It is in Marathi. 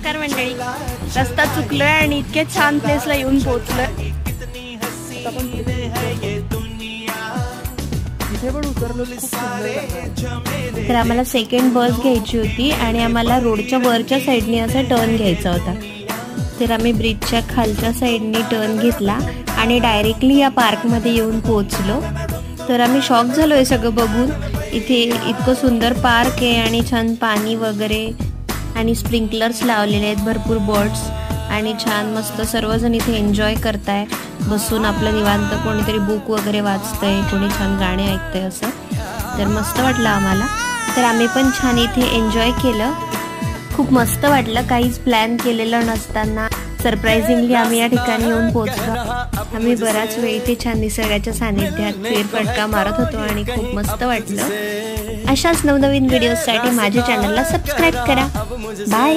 नमस्कार मंडळी, रस्ता चुकलोय आणि इतक्या छान प्लेसला येऊन पोहोचलोय। तर आम्हाला सेकंड बस घ्यायची होती आणि आम्हाला रोडच्या वरच्या साईडने असा टर्न घ्यायचा होता। तर आम्ही ब्रिजच्या खालच्या साईडने टर्न घेतला आणि डायरेक्टली या पार्कमध्ये येऊन पोहोचलो। तर आम्ही शॉक झालोय सगळं बघून। इथे इतकं सुंदर पार्क आहे आणि छान पाणी वगैरे आणि स्प्रिंकलर्स लावलेले आहेत, भरपूर बर्ड्स आणि छान मस्त सर्वजण इथे एन्जॉय करताय बसून आपलं निवांत। कोणीतरी बुक वगैरे वाचतंय, कोणी छान गाणे ऐकतंय असं। तर मस्त वाटलं आम्हाला। तर आम्ही पण छान इथे एन्जॉय केलं, खूप मस्त वाटलं। काहीच प्लॅन केलेलं नसताना सरप्राइजिंगली आम्ही या ठिकाणी येऊन पोहोचलो। आम्ही बराच वेळ इथे छान निसर्गाच्या सानिध्यात फेरफटका मारत होतो आणि खूप मस्त वाटलं। अशाच नवनवीन व्हिडिओसाठी माझ्या चॅनलला सबस्क्राइब करा। बाय।